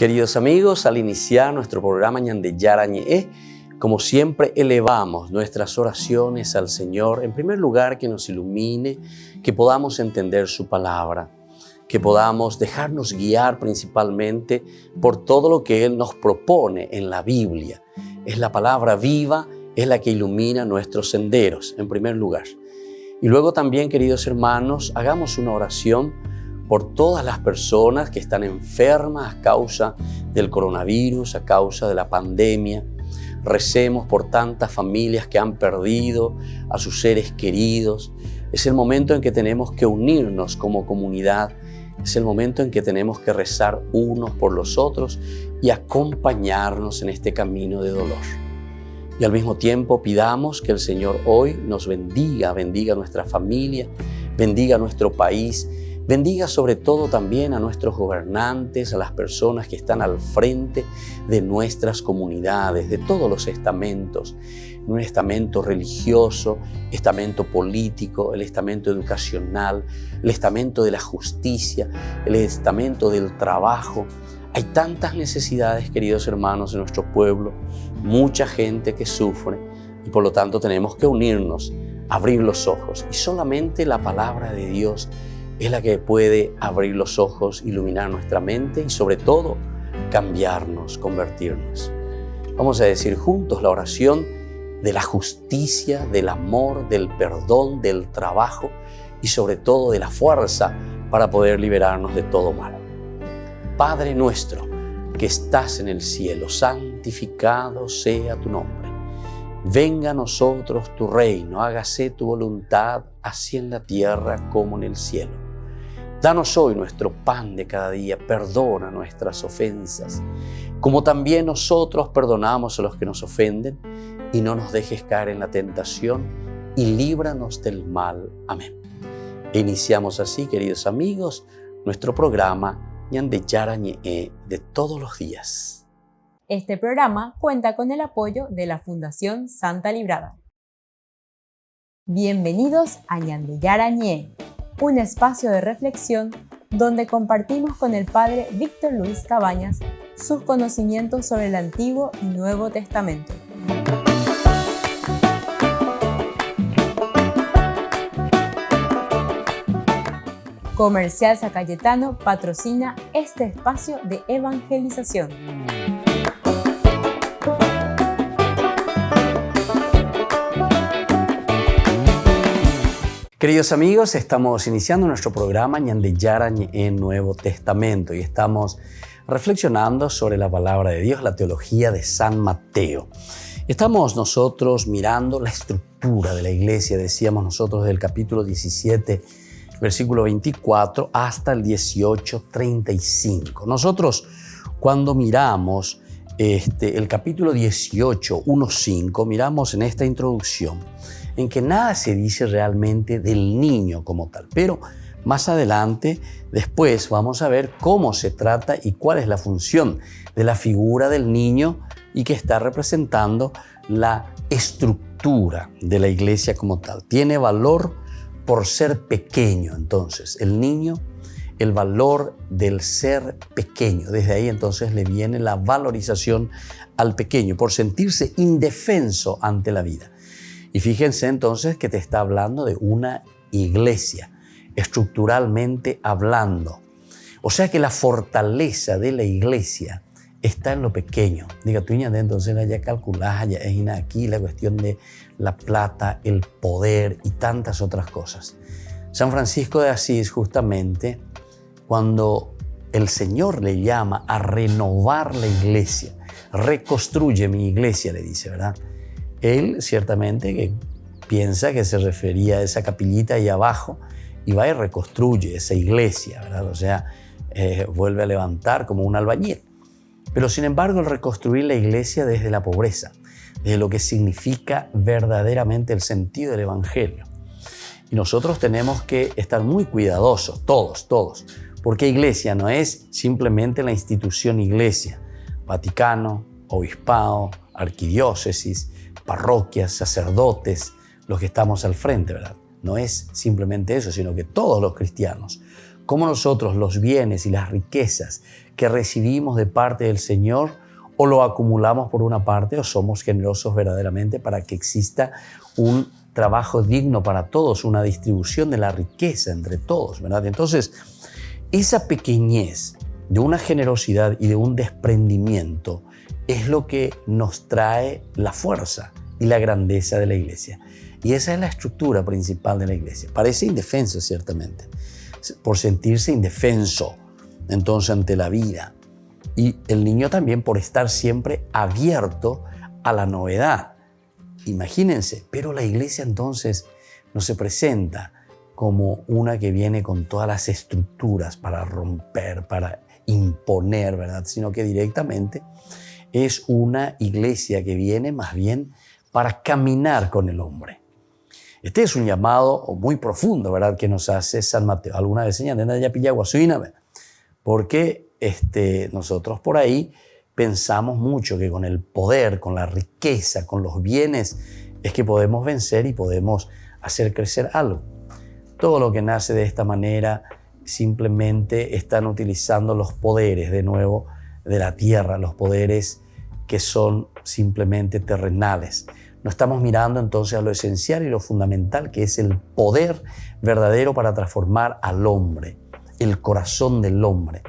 Queridos amigos, al iniciar nuestro programa Ñande Yarañe, como siempre elevamos nuestras oraciones al Señor, en primer lugar que nos ilumine, que podamos entender su palabra, que podamos dejarnos guiar principalmente por todo lo que Él nos propone en la Biblia. Es la palabra viva, es la que ilumina nuestros senderos, en primer lugar. Y luego también, queridos hermanos, hagamos una oración por todas las personas que están enfermas a causa del coronavirus, a causa de la pandemia. Recemos por tantas familias que han perdido a sus seres queridos. Es el momento en que tenemos que unirnos como comunidad. Es el momento en que tenemos que rezar unos por los otros y acompañarnos en este camino de dolor. Y al mismo tiempo pidamos que el Señor hoy nos bendiga nuestra familia, bendiga nuestro país, bendiga sobre todo también a nuestros gobernantes, a las personas que están al frente de nuestras comunidades, de todos los estamentos, un estamento religioso, estamento político, el estamento educacional, el estamento de la justicia, el estamento del trabajo. Hay tantas necesidades, queridos hermanos, en nuestro pueblo, mucha gente que sufre y por lo tanto tenemos que unirnos, abrir los ojos y solamente la palabra de Dios es la que puede abrir los ojos, iluminar nuestra mente y sobre todo cambiarnos, convertirnos. Vamos a decir juntos la oración de la justicia, del amor, del perdón, del trabajo y sobre todo de la fuerza para poder liberarnos de todo mal. Padre nuestro que estás en el cielo, santificado sea tu nombre. Venga a nosotros tu reino, hágase tu voluntad, así en la tierra como en el cielo. Danos hoy nuestro pan de cada día, perdona nuestras ofensas, como también nosotros perdonamos a los que nos ofenden, y no nos dejes caer en la tentación, y líbranos del mal. Amén. E iniciamos así, queridos amigos, nuestro programa Ñande Yarañe de todos los días. Este programa cuenta con el apoyo de la Fundación Santa Librada. Bienvenidos a Ñande Yarañe, un espacio de reflexión donde compartimos con el Padre Víctor Luis Cabañas sus conocimientos sobre el Antiguo y Nuevo Testamento. Comercial San Cayetano patrocina este espacio de evangelización. Queridos amigos, estamos iniciando nuestro programa Ñande Yarañe en Nuevo Testamento y estamos reflexionando sobre la palabra de Dios, la teología de San Mateo. Estamos nosotros mirando la estructura de la iglesia, decíamos nosotros del capítulo 17, versículo 24 hasta el 18, 35. Nosotros cuando miramos el capítulo 18, 1, 5, miramos en esta introducción en que nada se dice realmente del niño como tal, pero más adelante, después vamos a ver cómo se trata y cuál es la función de la figura del niño y que está representando la estructura de la iglesia como tal. Tiene valor por ser pequeño, entonces, el niño, el valor del ser pequeño. Desde ahí entonces le viene la valorización al pequeño, por sentirse indefenso ante la vida. Y fíjense entonces que te está hablando de una iglesia, estructuralmente hablando. O sea que la fortaleza de la iglesia está en lo pequeño. Diga tú, entonces ya calculás, ya es aquí la cuestión de la plata, el poder y tantas otras cosas. San Francisco de Asís, justamente, cuando el Señor le llama a renovar la iglesia, reconstruye mi iglesia, le dice, ¿verdad? Él ciertamente que piensa que se refería a esa capillita ahí abajo y va y reconstruye esa iglesia, ¿verdad? O sea, vuelve a levantar como un albañil. Pero sin embargo, el reconstruir la iglesia desde la pobreza, desde lo que significa verdaderamente el sentido del Evangelio. Y nosotros tenemos que estar muy cuidadosos, todos, porque iglesia no es simplemente la institución iglesia, Vaticano, obispado, arquidiócesis, parroquias, sacerdotes, los que estamos al frente, ¿verdad? No es simplemente eso, sino que todos los cristianos, como nosotros, los bienes y las riquezas que recibimos de parte del Señor, o lo acumulamos por una parte, o somos generosos verdaderamente para que exista un trabajo digno para todos, una distribución de la riqueza entre todos, ¿verdad? Entonces, esa pequeñez de una generosidad y de un desprendimiento es lo que nos trae la fuerza y la grandeza de la iglesia. Y esa es la estructura principal de la iglesia. Parece indefenso, ciertamente, por sentirse indefenso, entonces, ante la vida. Y el niño también por estar siempre abierto a la novedad. Imagínense, pero la iglesia entonces no se presenta como una que viene con todas las estructuras para romper, para imponer, ¿verdad? Sino que directamente es una iglesia que viene más bien para caminar con el hombre. Este es un llamado muy profundo, ¿verdad?, que nos hace San Mateo. Alguna vez señalan, ya pilla guasuina, porque nosotros por ahí pensamos mucho que con el poder, con la riqueza, con los bienes, es que podemos vencer y podemos hacer crecer algo. Todo lo que nace de esta manera simplemente están utilizando los poderes, de nuevo, de la tierra, los poderes que son simplemente terrenales. No estamos mirando entonces a lo esencial y lo fundamental, que es el poder verdadero para transformar al hombre, el corazón del hombre,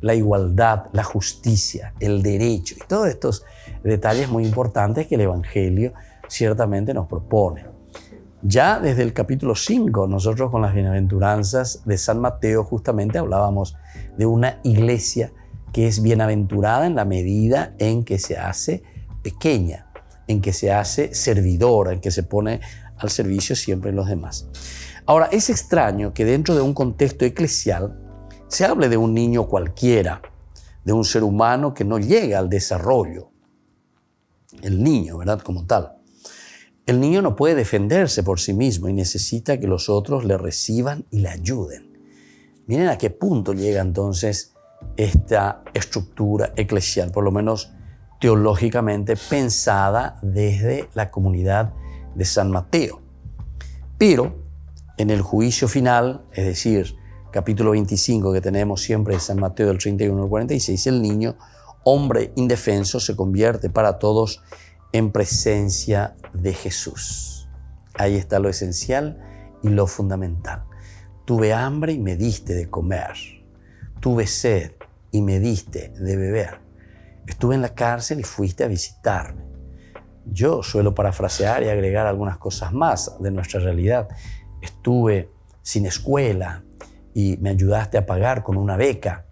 la igualdad, la justicia, el derecho y todos estos detalles muy importantes que el Evangelio ciertamente nos propone. Ya desde el capítulo 5, nosotros con las bienaventuranzas de San Mateo justamente hablábamos de una iglesia que es bienaventurada en la medida en que se hace pequeña, en que se hace servidora, en que se pone al servicio siempre de los demás. Ahora, es extraño que dentro de un contexto eclesial se hable de un niño cualquiera, de un ser humano que no llega al desarrollo. El niño, ¿verdad?, como tal. El niño no puede defenderse por sí mismo y necesita que los otros le reciban y le ayuden. Miren a qué punto llega entonces esta estructura eclesial, por lo menos teológicamente pensada desde la comunidad de San Mateo. Pero en el juicio final, es decir, capítulo 25 que tenemos siempre de San Mateo del 31 al 46, el niño, hombre indefenso, se convierte para todos en presencia de Jesús. Ahí está lo esencial y lo fundamental. Tuve hambre y me diste de comer. Tuve sed y me diste de beber. Estuve en la cárcel y fuiste a visitarme. Yo suelo parafrasear y agregar algunas cosas más de nuestra realidad. Estuve sin escuela y me ayudaste a pagar con una beca.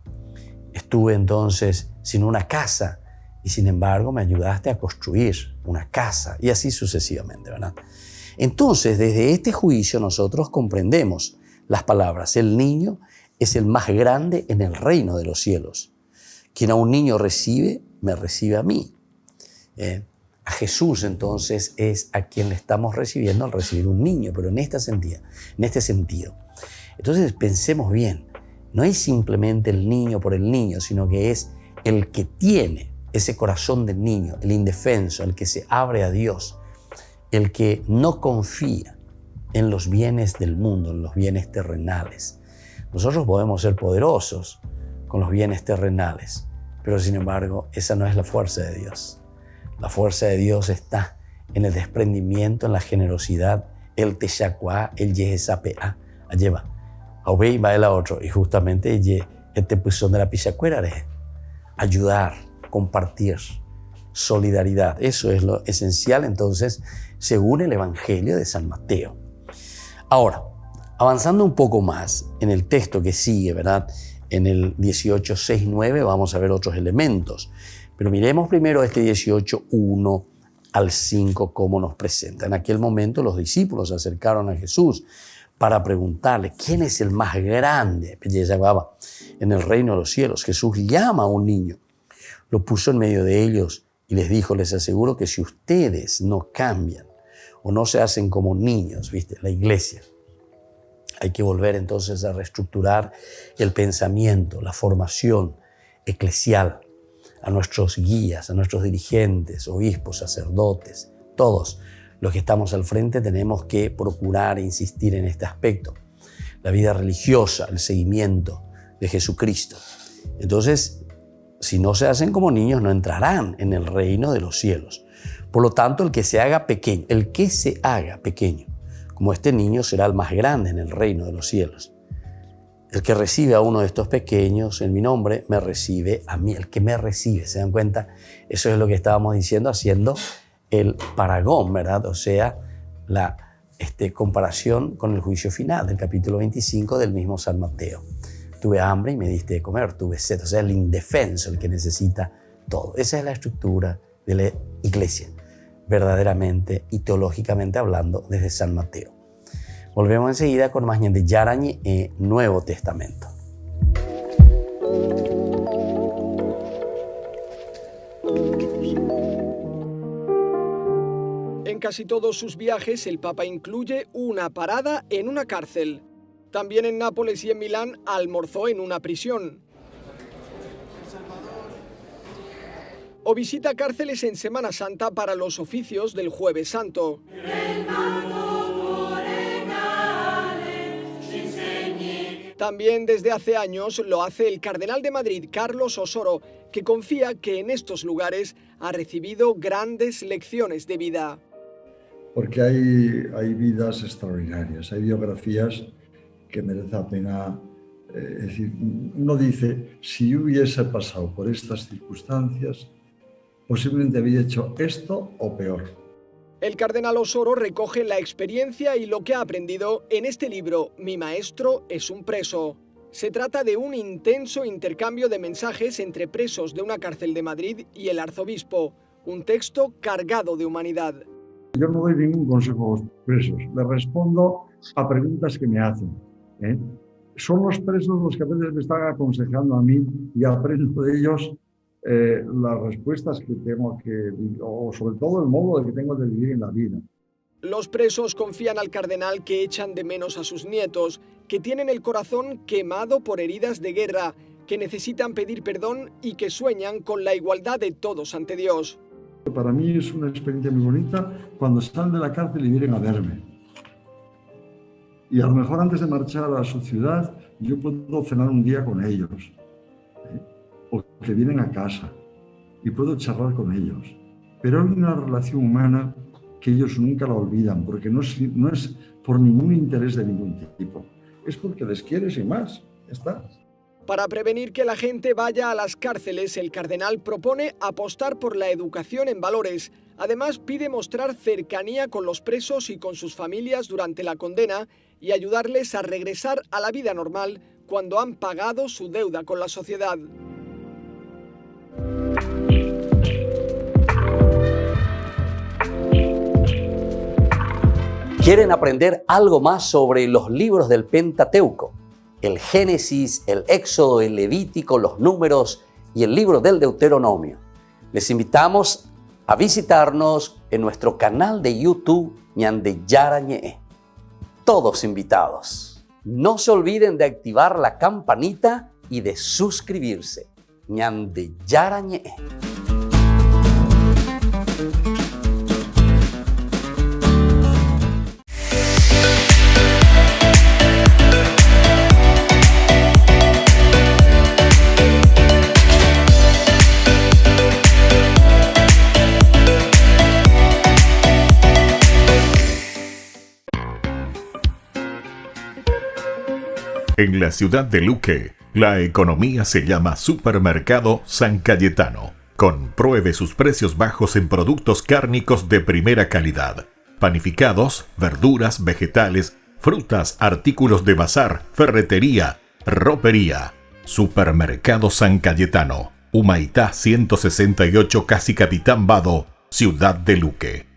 Estuve entonces sin una casa y sin embargo me ayudaste a construir una casa, y así sucesivamente, ¿verdad? Entonces, desde este juicio nosotros comprendemos las palabras: el niño es el más grande en el reino de los cielos. Quien a un niño recibe, me recibe a mí. A Jesús entonces es a quien le estamos recibiendo al recibir un niño, pero en este sentido. Entonces pensemos bien, no es simplemente el niño por el niño, sino que es el que tiene ese corazón del niño, el indefenso, el que se abre a Dios, el que no confía en los bienes del mundo, en los bienes terrenales. Nosotros podemos ser poderosos con los bienes terrenales, pero sin embargo, esa no es la fuerza de Dios. La fuerza de Dios está en el desprendimiento, en la generosidad, el teshakuá, el yehesapea, lleva. Aubey va el otro, y justamente este pusón de la pichacuera, ayudar, compartir, solidaridad. Eso es lo esencial, entonces, según el Evangelio de San Mateo. Ahora, avanzando un poco más en el texto que sigue, ¿verdad? En el 18:6-9 vamos a ver otros elementos. Pero miremos primero este 18:1 al 5, cómo nos presenta. En aquel momento los discípulos se acercaron a Jesús para preguntarle, ¿quién es el más grande en el reino de los cielos? Jesús llama a un niño, lo puso en medio de ellos y les dijo, les aseguro que si ustedes no cambian o no se hacen como niños, ¿viste? La iglesia. Hay que volver entonces a reestructurar el pensamiento, la formación eclesial, a nuestros guías, a nuestros dirigentes, obispos, sacerdotes, todos los que estamos al frente tenemos que procurar e insistir en este aspecto. La vida religiosa, el seguimiento de Jesucristo. Entonces, si no se hacen como niños, no entrarán en el reino de los cielos. Por lo tanto, el que se haga pequeño, como este niño, será el más grande en el reino de los cielos. El que recibe a uno de estos pequeños en mi nombre, me recibe a mí. El que me recibe, ¿se dan cuenta? Eso es lo que estábamos diciendo, haciendo el paragón, ¿verdad? O sea, la comparación con el juicio final del capítulo 25 del mismo San Mateo. Tuve hambre y me diste de comer, tuve sed. O sea, el indefenso, el que necesita todo. Esa es la estructura de la iglesia, verdaderamente y teológicamente hablando, desde San Mateo. Volvemos enseguida con más de Yarañe en Nuevo Testamento. En casi todos sus viajes, el Papa incluye una parada en una cárcel. También en Nápoles y en Milán almorzó en una prisión. O visita cárceles en Semana Santa para los oficios del Jueves Santo. También desde hace años lo hace el cardenal de Madrid, Carlos Osoro, que confía que en estos lugares ha recibido grandes lecciones de vida. Porque hay vidas extraordinarias, hay biografías que merece la pena. Es decir, uno dice, si yo hubiese pasado por estas circunstancias, posiblemente había hecho esto o peor. El cardenal Osoro recoge la experiencia y lo que ha aprendido en este libro, Mi maestro es un preso. Se trata de un intenso intercambio de mensajes entre presos de una cárcel de Madrid y el arzobispo, un texto cargado de humanidad. Yo no doy ningún consejo a los presos, les respondo a preguntas que me hacen. Son los presos los que a veces me están aconsejando a mí y aprendo de ellos las respuestas que tengo que, o sobre todo el modo de que tengo de vivir en la vida. Los presos confían al cardenal que echan de menos a sus nietos, que tienen el corazón quemado por heridas de guerra, que necesitan pedir perdón y que sueñan con la igualdad de todos ante Dios. Para mí es una experiencia muy bonita cuando salen de la cárcel y vienen a verme. Y a lo mejor antes de marchar a su ciudad, yo puedo cenar un día con ellos. O que vienen a casa y puedo charlar con ellos. Pero hay una relación humana que ellos nunca la olvidan, porque no es por ningún interés de ningún tipo. Es porque les quieres y más. Ya está. Para prevenir que la gente vaya a las cárceles, el cardenal propone apostar por la educación en valores. Además, pide mostrar cercanía con los presos y con sus familias durante la condena y ayudarles a regresar a la vida normal cuando han pagado su deuda con la sociedad. ¿Quieren aprender algo más sobre los libros del Pentateuco? El Génesis, el Éxodo, el Levítico, los Números y el libro del Deuteronomio. Les invitamos a visitarnos en nuestro canal de YouTube Ñande Yarañe. Todos invitados. No se olviden de activar la campanita y de suscribirse. Ñande Yarañe. En la ciudad de Luque, la economía se llama Supermercado San Cayetano. Compruebe sus precios bajos en productos cárnicos de primera calidad. Panificados, verduras, vegetales, frutas, artículos de bazar, ferretería, ropería. Supermercado San Cayetano, Humaitá 168, Casi Capitán Vado, ciudad de Luque.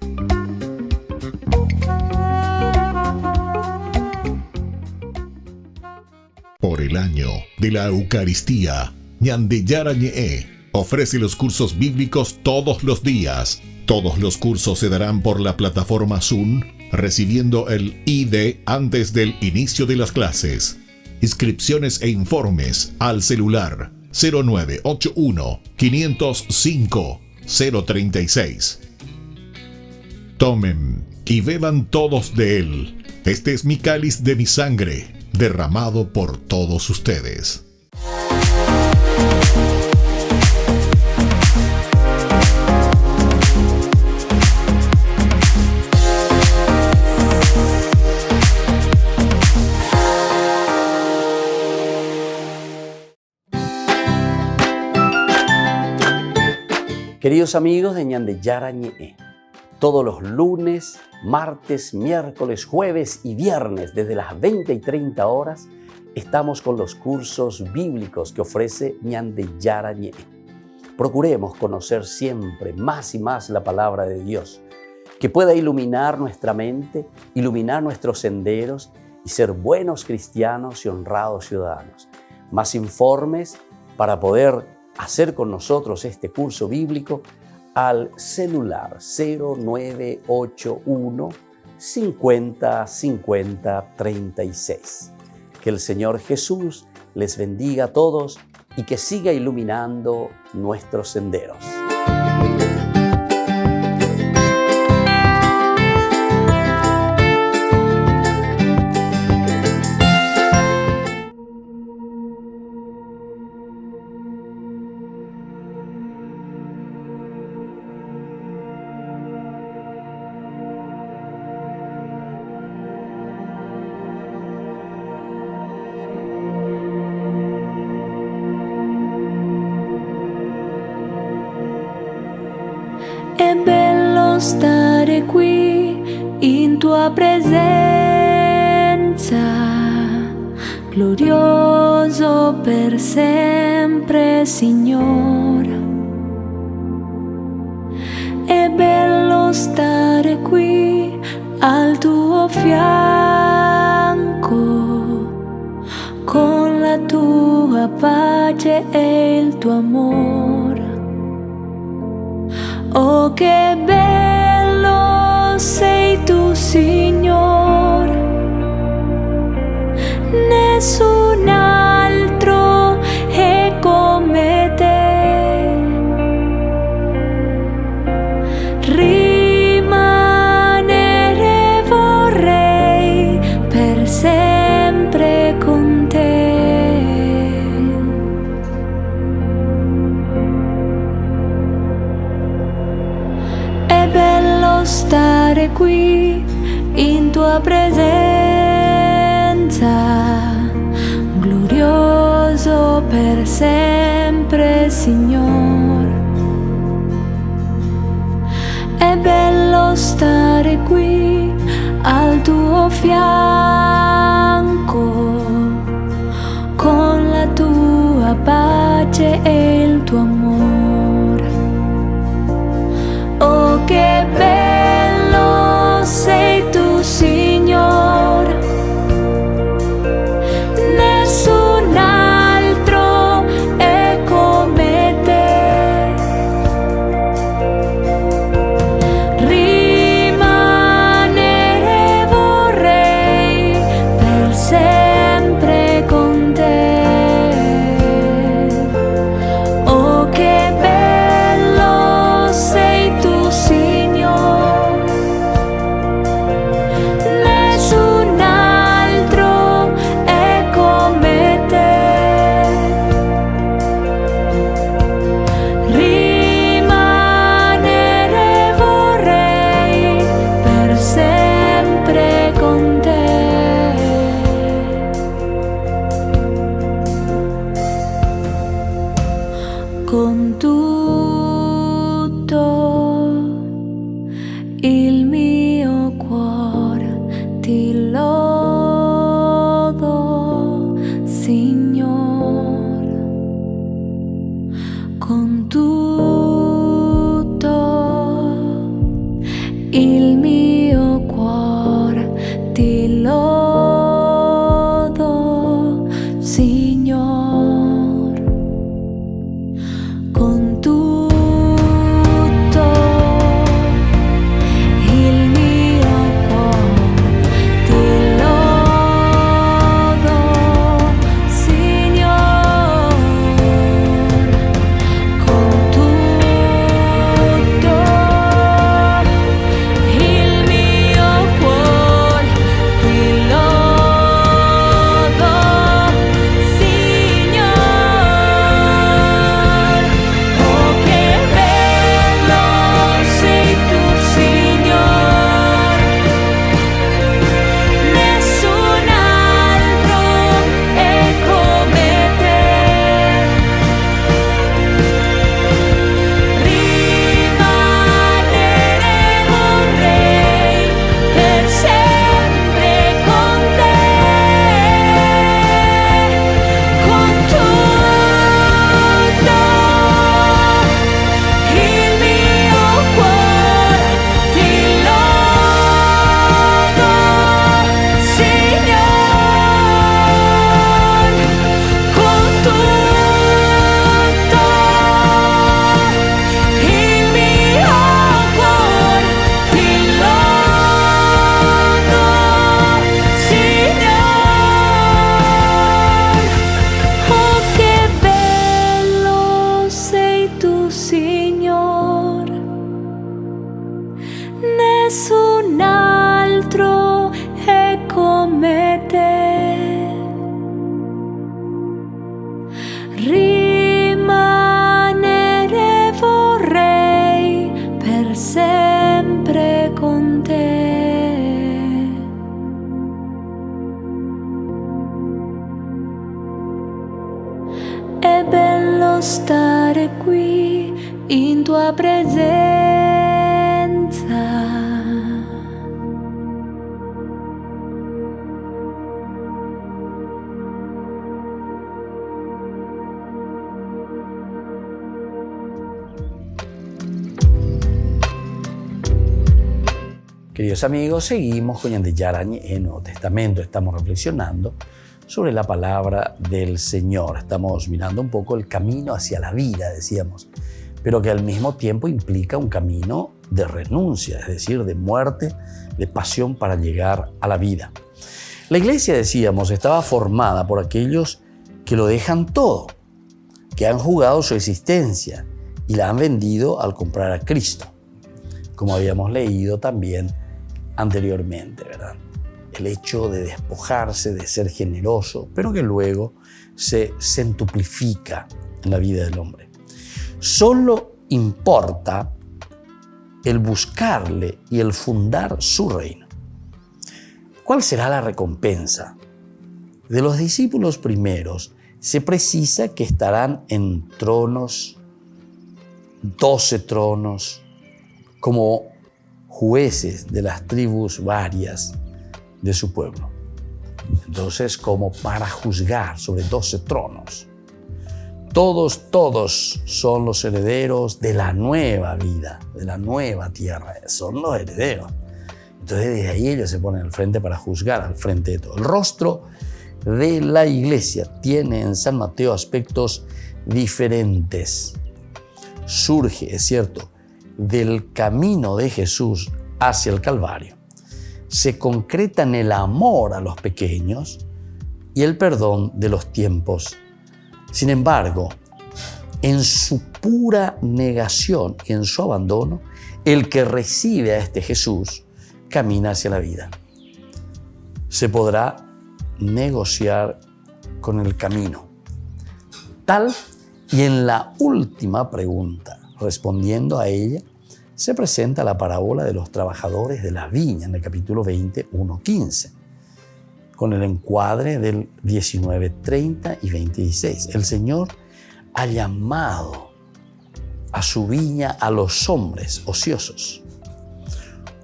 Por el año de la Eucaristía, Ñande Yarañe ofrece los cursos bíblicos todos los días. Todos los cursos se darán por la plataforma Zoom, recibiendo el ID antes del inicio de las clases. Inscripciones e informes al celular 0981 505 036. Tomen y beban todos de él. Este es mi cáliz de mi sangre, derramado por todos ustedes. Queridos amigos de Ñande Yarañe, todos los lunes, martes, miércoles, jueves y viernes desde las 20 y 30 horas estamos con los cursos bíblicos que ofrece Ñande Yarañe. Procuremos conocer siempre más y más la palabra de Dios, que pueda iluminar nuestra mente, iluminar nuestros senderos y ser buenos cristianos y honrados ciudadanos. Más informes para poder hacer con nosotros este curso bíblico al celular 0981 50 50 36. Que el Señor Jesús les bendiga a todos y que siga iluminando nuestros senderos. È bello stare qui in tua presenza, glorioso per sempre, Signore. È bello stare qui al tuo fianco, con la tua pace e il tuo amore. Oh, che bello sei tu, Signore, nessun altro è come te. Rimanere vorrei per sempre con te. Stare qui in tua presenza, glorioso per sempre, Signore. È bello stare qui al tuo fianco, con la tua pace e il tuo amore. Oh, che bello sei tu, Signore, nessun altro è come te. Rimanere vorrei per sempre con te. Oh, che bello sei tu, Signore, nessun altro è come te. Rimanere vorrei per sempre con te. Con tutto il mio cuore ti lodo, Signore. Con tutto il mio cuore ti lodo, Signore. Con tutto il mio cuore ti lodo, Signore. Con tutto il mio cuore ti lodo, Signore. Signor, nessun altro è come te. Rimanere vorrei per sempre con te. È bello stare qui in tua presenza. Queridos amigos, seguimos con Ñande Yarañe en el Nuevo Testamento. Estamos reflexionando sobre la palabra del Señor. Estamos mirando un poco el camino hacia la vida, decíamos, pero que al mismo tiempo implica un camino de renuncia, es decir, de muerte, de pasión para llegar a la vida. La iglesia, decíamos, estaba formada por aquellos que lo dejan todo, que han jugado su existencia y la han vendido al comprar a Cristo, como habíamos leído también anteriormente, ¿verdad? El hecho de despojarse, de ser generoso, pero que luego se centuplifica en la vida del hombre. Solo importa el buscarle y el fundar su reino. ¿Cuál será la recompensa? De los discípulos primeros se precisa que estarán en tronos, 12 tronos, como jueces de las tribus varias de su pueblo. Entonces, como para juzgar sobre 12 tronos. Todos son los herederos de la nueva vida, de la nueva tierra. Son los herederos. Entonces, desde ahí ellos se ponen al frente para juzgar, al frente de todo. El rostro de la iglesia tiene en San Mateo aspectos diferentes. Surge, es cierto, del camino de Jesús hacia el Calvario. Se concreta en el amor a los pequeños y el perdón de los tiempos. Sin embargo, en su pura negación y en su abandono, el que recibe a este Jesús camina hacia la vida. Se podrá negociar con el camino. Tal y en la última pregunta, respondiendo a ella, se presenta la parábola de los trabajadores de la viña en el capítulo 20, 1:15, con el encuadre del 19, 30 y 26. El Señor ha llamado a su viña a los hombres ociosos.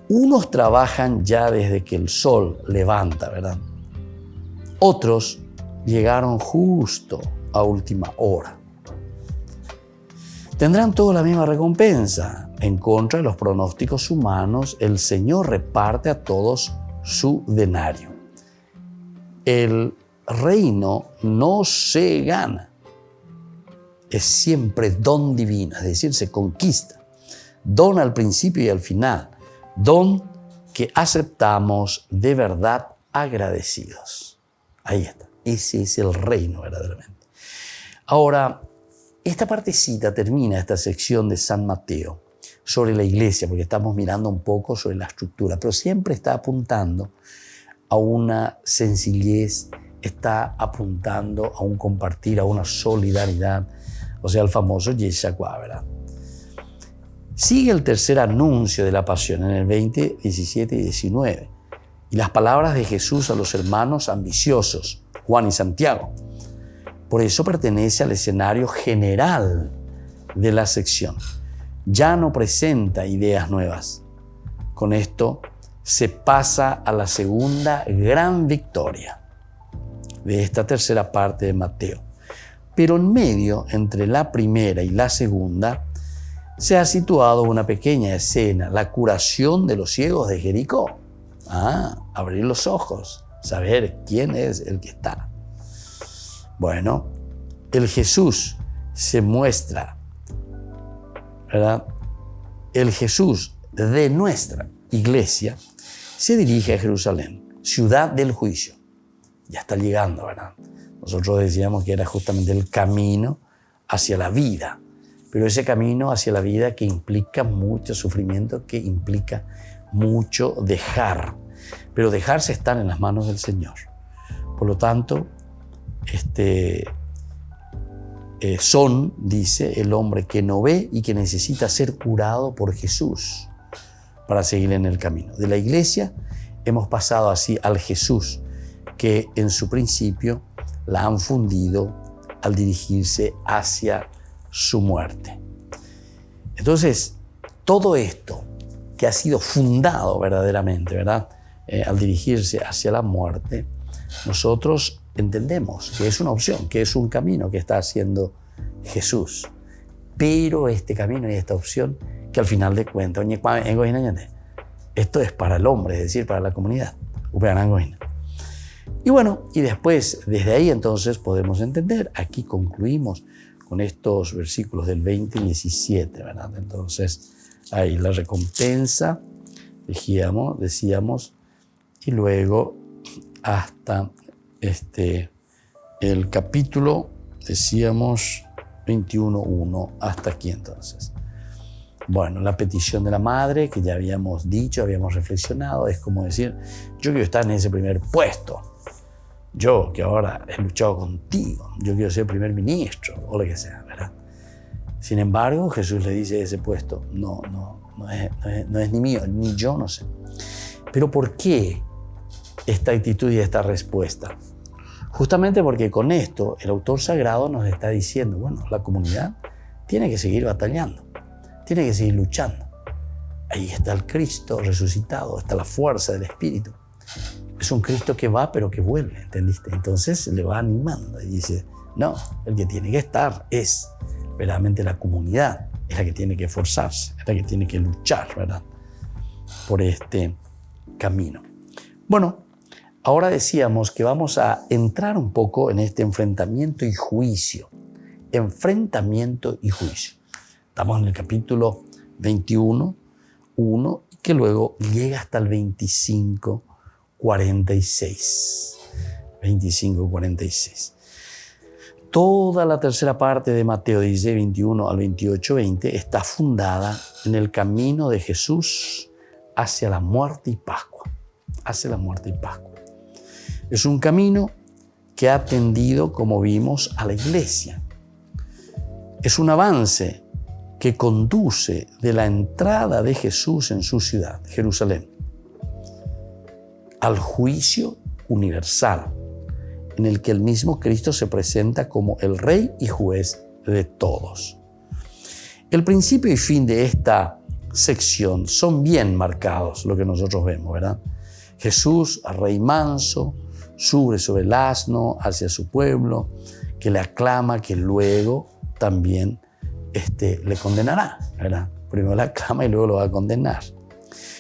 Unos trabajan ya desde que el sol levanta, ¿verdad? Otros llegaron justo a última hora. Tendrán toda la misma recompensa. En contra de los pronósticos humanos, el Señor reparte a todos su denario. El reino no se gana, es siempre don divino, es decir, se conquista. Don al principio y al final, don que aceptamos de verdad agradecidos. Ahí está, ese es el reino verdaderamente. Ahora, esta partecita termina esta sección de San Mateo sobre la iglesia, porque estamos mirando un poco sobre la estructura, pero siempre está apuntando a una sencillez, está apuntando a un compartir, a una solidaridad, o sea, el famoso Yeshua, ¿verdad? Sigue el tercer anuncio de la pasión en el 20, 17 y 19, y las palabras de Jesús a los hermanos ambiciosos, Juan y Santiago. Por eso pertenece al escenario general de la sección. Ya no presenta ideas nuevas. Con esto se pasa a la segunda gran victoria de esta tercera parte de Mateo. Pero en medio, entre la primera y la segunda, se ha situado una pequeña escena, la curación de los ciegos de Jericó. Abrir los ojos, saber quién es el que está. Bueno, el Jesús se muestra, ¿verdad? El Jesús de nuestra iglesia se dirige a Jerusalén, ciudad del juicio. Ya está llegando, ¿verdad? Nosotros decíamos que era justamente el camino hacia la vida. pero ese camino hacia la vida que implica mucho sufrimiento, que implica mucho dejar. Pero dejarse estar en las manos del Señor. Por lo tanto, dice, el hombre que no ve y que necesita ser curado por Jesús para seguir en el camino. De la iglesia hemos pasado así al Jesús que en su principio la han fundido al dirigirse hacia su muerte. Entonces, todo esto que ha sido fundado verdaderamente, ¿verdad? Al dirigirse hacia la muerte, nosotros entendemos que es una opción, que es un camino que está haciendo Jesús. Pero este camino y esta opción, que al final de cuentas, esto es para el hombre, es decir, para la comunidad. Y bueno, y después, desde ahí entonces podemos entender, aquí concluimos con estos versículos del 20 y 17, ¿verdad? Entonces, ahí la recompensa, decíamos, y luego hasta el capítulo, decíamos, 21:1, hasta aquí entonces. Bueno, la petición de la madre, que ya habíamos dicho, habíamos reflexionado, es como decir, yo quiero estar en ese primer puesto. Yo, que ahora he luchado contigo, yo quiero ser primer ministro, o lo que sea, ¿verdad? Sin embargo, Jesús le dice ese puesto, no es ni mío, ni yo, no sé. Pero ¿por qué esta actitud y esta respuesta? Justamente porque con esto el autor sagrado nos está diciendo, bueno, la comunidad tiene que seguir batallando, tiene que seguir luchando. Ahí está el Cristo resucitado, está la fuerza del Espíritu. Es un Cristo que va pero que vuelve, ¿entendiste? Entonces le va animando y dice, no, el que tiene que estar es verdaderamente la comunidad, es la que tiene que esforzarse, es la que tiene que luchar, ¿verdad? Por este camino. Bueno, ahora decíamos que vamos a entrar un poco en este enfrentamiento y juicio. Enfrentamiento y juicio. Estamos en el capítulo 21:1, que luego llega hasta el 25:46. 25:46. Toda la tercera parte de Mateo 16, 21 al 28, 20 está fundada en el camino de Jesús hacia la muerte y Pascua. Hacia la muerte y Pascua. Es un camino que ha tendido, como vimos, a la iglesia. Es un avance que conduce de la entrada de Jesús en su ciudad, Jerusalén, al juicio universal, en el que el mismo Cristo se presenta como el Rey y Juez de todos. El principio y fin de esta sección son bien marcados, lo que nosotros vemos, ¿verdad? Jesús, Rey manso, sube sobre el asno hacia su pueblo, que le aclama, que luego también le condenará, ¿verdad? Primero le aclama y luego lo va a condenar.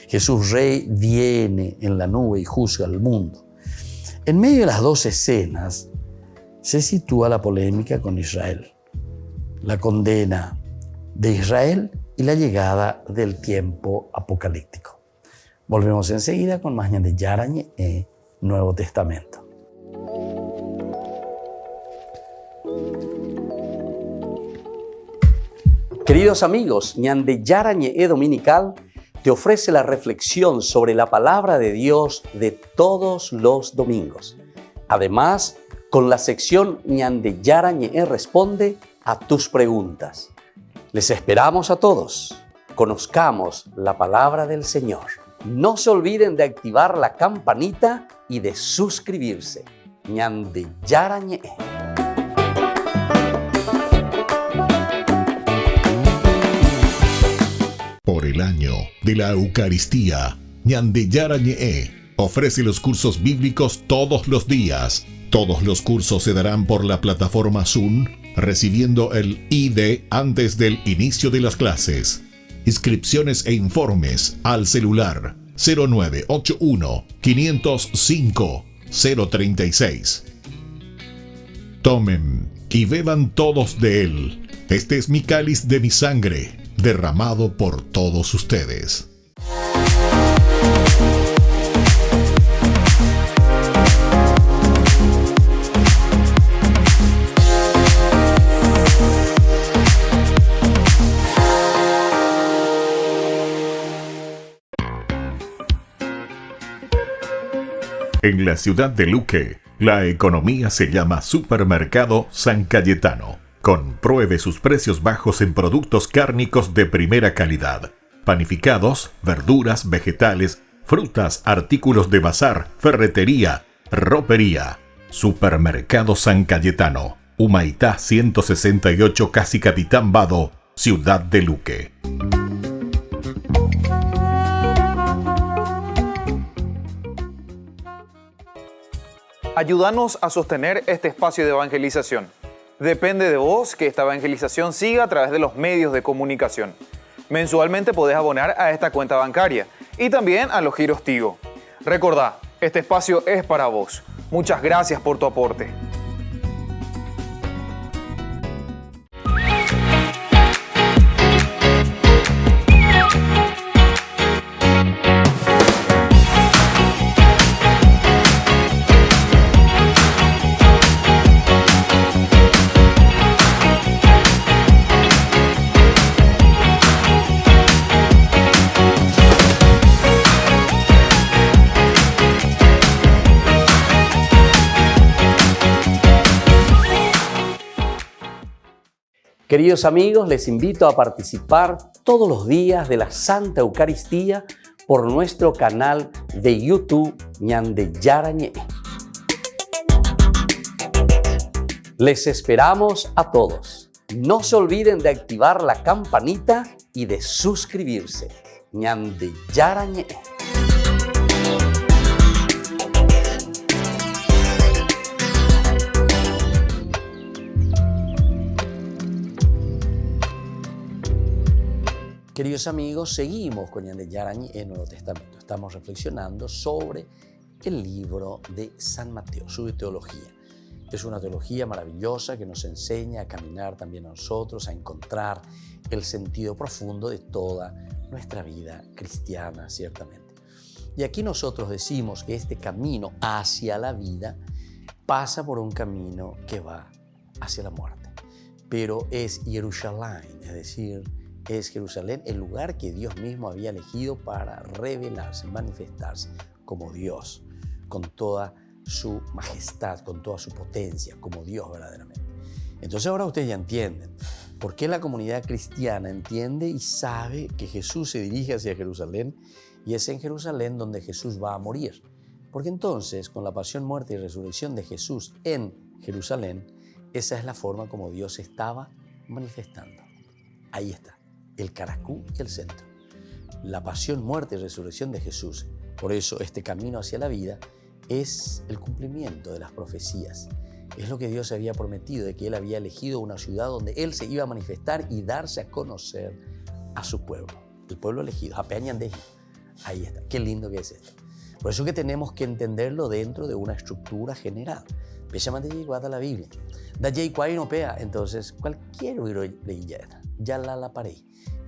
Jesús Rey viene en la nube y juzga al mundo. En medio de las dos escenas se sitúa la polémica con Israel, la condena de Israel y la llegada del tiempo apocalíptico. Volvemos enseguida con más de Yarañe en Nuevo Testamento. Queridos amigos, Ñande Yarañe Dominical te ofrece la reflexión sobre la palabra de Dios de todos los domingos. Además, con la sección Ñande Yarañe responde a tus preguntas. Les esperamos a todos. Conozcamos la palabra del Señor. No se olviden de activar la campanita y de suscribirse. Ñande Yarañe. Por el año de la Eucaristía, Ñande Yarañe ofrece los cursos bíblicos todos los días. Todos los cursos se darán por la plataforma Zoom, recibiendo el ID antes del inicio de las clases. Inscripciones e informes al celular 0981 505 036. Tomen y beban todos de él. Este es mi cáliz de mi sangre, derramado por todos ustedes. En la ciudad de Luque, la economía se llama Supermercado San Cayetano. Compruebe sus precios bajos en productos cárnicos de primera calidad. Panificados, verduras, vegetales, frutas, artículos de bazar, ferretería, ropería. Supermercado San Cayetano. Humaitá 168, Casi Capitán Vado, ciudad de Luque. Ayúdanos a sostener este espacio de evangelización. Depende de vos que esta evangelización siga a través de los medios de comunicación. Mensualmente podés abonar a esta cuenta bancaria y también a los giros Tigo. Recordá, este espacio es para vos. Muchas gracias por tu aporte. Queridos amigos, les invito a participar todos los días de la Santa Eucaristía por nuestro canal de YouTube Ñande Yarañé. Les esperamos a todos. No se olviden de activar la campanita y de suscribirse. Ñande Yarañé. Queridos amigos, seguimos con Ñande Yarañé en el Nuevo Testamento. Estamos reflexionando sobre el libro de San Mateo, su teología. Es una teología maravillosa que nos enseña a caminar también a nosotros, a encontrar el sentido profundo de toda nuestra vida cristiana, ciertamente. Y aquí nosotros decimos que este camino hacia la vida pasa por un camino que va hacia la muerte. Pero es Jerusalén, es decir, es Jerusalén el lugar que Dios mismo había elegido para revelarse, manifestarse como Dios, con toda su majestad, con toda su potencia, como Dios verdaderamente. Entonces ahora ustedes ya entienden por qué la comunidad cristiana entiende y sabe que Jesús se dirige hacia Jerusalén y es en Jerusalén donde Jesús va a morir. Porque entonces, con la pasión, muerte y resurrección de Jesús en Jerusalén, esa es la forma como Dios estaba manifestando. Ahí está. El caracú y el centro. La pasión, muerte y resurrección de Jesús. Por eso este camino hacia la vida es el cumplimiento de las profecías. Es lo que Dios había prometido, de que Él había elegido una ciudad donde Él se iba a manifestar y darse a conocer a su pueblo. El pueblo elegido, Apeñandeji. Ahí está. Qué lindo que es esto. Por eso que tenemos que entenderlo dentro de una estructura general. La Biblia. Entonces, cualquier ya la paré.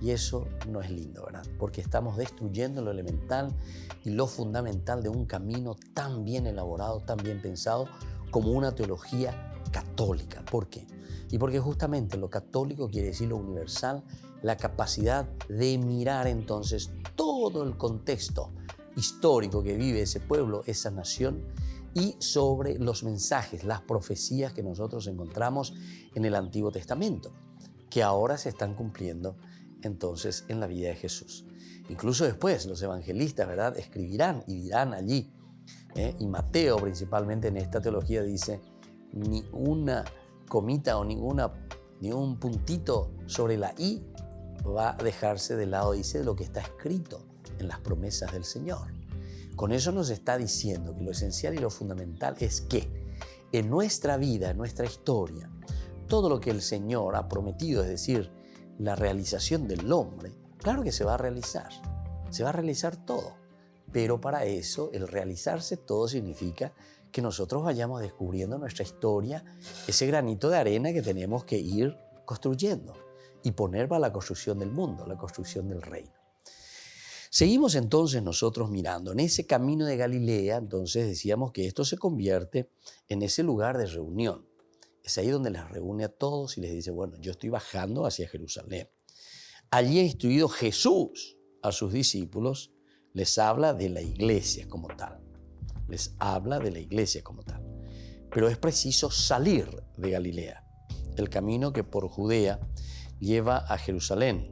Y eso no es lindo, ¿verdad? Porque estamos destruyendo lo elemental y lo fundamental de un camino tan bien elaborado, tan bien pensado, como una teología católica. ¿Por qué? Y porque justamente lo católico quiere decir lo universal, la capacidad de mirar entonces todo el contexto histórico que vive ese pueblo, esa nación, y sobre los mensajes, las profecías que nosotros encontramos en el Antiguo Testamento, que ahora se están cumpliendo entonces en la vida de Jesús. Incluso después los evangelistas, ¿verdad?, escribirán y dirán allí, y Mateo principalmente en esta teología dice, ni una comita o ni un puntito sobre la i va a dejarse de lado, dice, de lo que está escrito en las promesas del Señor. Con eso nos está diciendo que lo esencial y lo fundamental es que en nuestra vida, en nuestra historia, todo lo que el Señor ha prometido, es decir, la realización del hombre, claro que se va a realizar todo, pero para eso el realizarse todo significa que nosotros vayamos descubriendo nuestra historia, ese granito de arena que tenemos que ir construyendo y poner para la construcción del mundo, la construcción del reino. Seguimos entonces nosotros mirando en ese camino de Galilea, entonces decíamos que esto se convierte en ese lugar de reunión. Es ahí donde les reúne a todos y les dice, bueno, yo estoy bajando hacia Jerusalén. Allí ha instruido Jesús a sus discípulos, les habla de la iglesia como tal. les habla de la iglesia como tal. Pero es preciso salir de Galilea. El camino que por Judea lleva a Jerusalén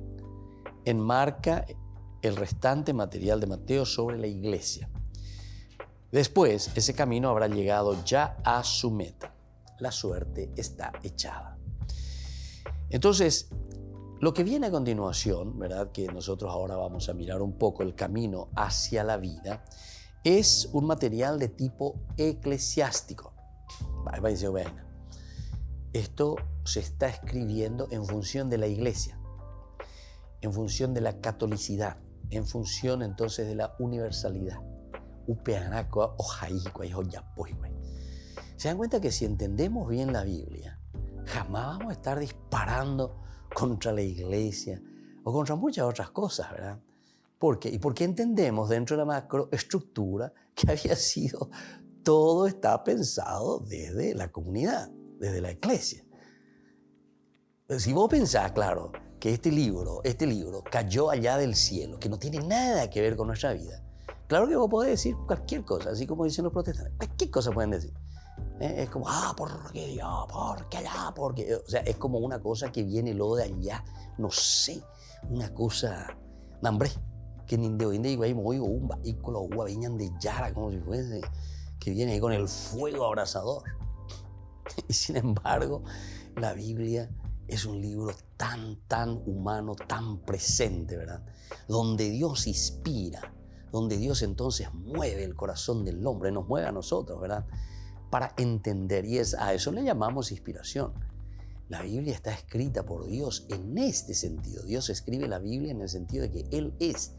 enmarca el restante material de Mateo sobre la iglesia. Después, ese camino habrá llegado ya a su meta. La suerte está echada. Entonces, lo que viene a continuación, ¿verdad? Que nosotros ahora vamos a mirar un poco el camino hacia la vida, es un material de tipo eclesiástico. Esto se está escribiendo en función de la iglesia, en función de la catolicidad, en función entonces de la universalidad. Se dan cuenta que si entendemos bien la Biblia, jamás vamos a estar disparando contra la iglesia o contra muchas otras cosas, ¿verdad? ¿Por qué? Y porque entendemos dentro de la macroestructura que había sido, todo está pensado desde la comunidad, desde la iglesia. Si vos pensás, claro, que este libro cayó allá del cielo, que no tiene nada que ver con nuestra vida, claro que vos podés decir cualquier cosa, así como dicen los protestantes, cualquier cosa pueden decir. Es como, porque Dios, porque allá, porque... O sea, es como una cosa que viene luego de allá, no sé, una cosa, hambre, que ni de hoy en día hay un vehículo, venían de Yara, como si fuese, que viene ahí con el fuego abrasador. Y sin embargo, la Biblia es un libro tan humano, tan presente, ¿verdad? Donde Dios inspira, donde Dios entonces mueve el corazón del hombre, nos mueve a nosotros, ¿verdad? Para entender, y a eso le llamamos inspiración. La Biblia está escrita por Dios en este sentido. Dios escribe la Biblia en el sentido de que Él es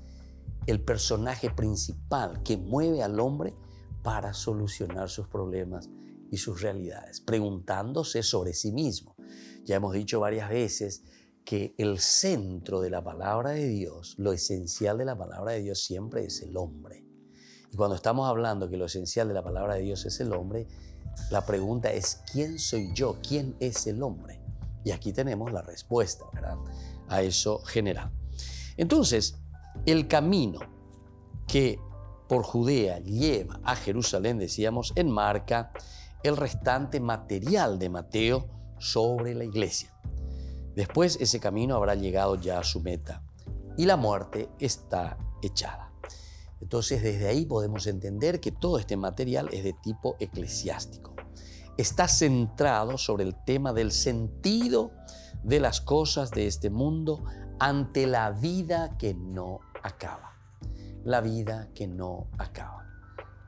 el personaje principal que mueve al hombre para solucionar sus problemas y sus realidades, preguntándose sobre sí mismo. Ya hemos dicho varias veces que el centro de la palabra de Dios, lo esencial de la palabra de Dios siempre es el hombre. Y cuando estamos hablando que lo esencial de la palabra de Dios es el hombre, la pregunta es, ¿quién soy yo? ¿Quién es el hombre? Y aquí tenemos la respuesta, ¿verdad? A eso general. Entonces, el camino que por Judea lleva a Jerusalén, decíamos, enmarca el restante material de Mateo sobre la iglesia. Después ese camino habrá llegado ya a su meta y la muerte está echada. Entonces, desde ahí podemos entender que todo este material es de tipo eclesiástico. Está centrado sobre el tema del sentido de las cosas de este mundo ante la vida que no acaba. La vida que no acaba.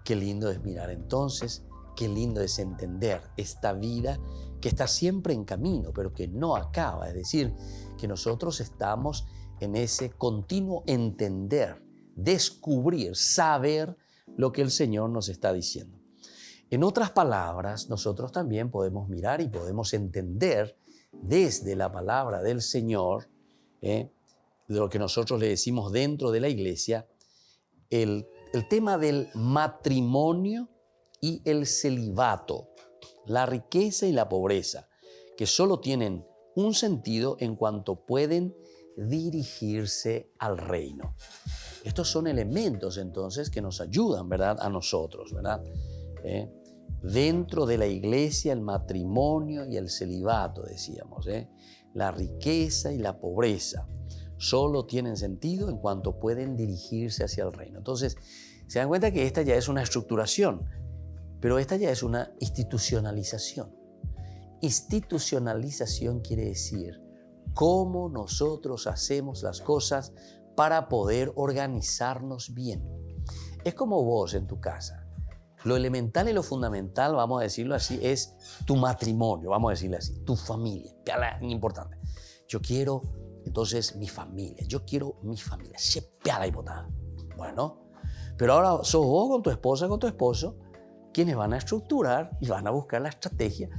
Qué lindo es mirar entonces, qué lindo es entender esta vida que está siempre en camino, pero que no acaba. Es decir, que nosotros estamos en ese continuo entender, descubrir, saber lo que el Señor nos está diciendo. En otras palabras, nosotros también podemos mirar y podemos entender desde la palabra del Señor, de lo que nosotros le decimos dentro de la iglesia, el tema del matrimonio y el celibato, la riqueza y la pobreza, que solo tienen un sentido en cuanto pueden dirigirse al reino. Estos son elementos entonces que nos ayudan, ¿verdad?, a nosotros, ¿verdad? Dentro de la iglesia, el matrimonio y el celibato, decíamos, la riqueza y la pobreza solo tienen sentido en cuanto pueden dirigirse hacia el reino. Entonces, se dan cuenta que esta ya es una estructuración, pero esta ya es una institucionalización. Institucionalización quiere decir cómo nosotros hacemos las cosas para poder organizarnos bien. Es como vos en tu casa. Lo elemental y lo fundamental, vamos a decirlo así, es tu matrimonio, vamos a decirlo así, tu familia. Importante. Yo quiero, entonces, mi familia. Yo quiero mi familia. Chepeada y botada. Bueno, pero ahora sos vos con tu esposa, con tu esposo, quienes van a estructurar y van a buscar la estrategia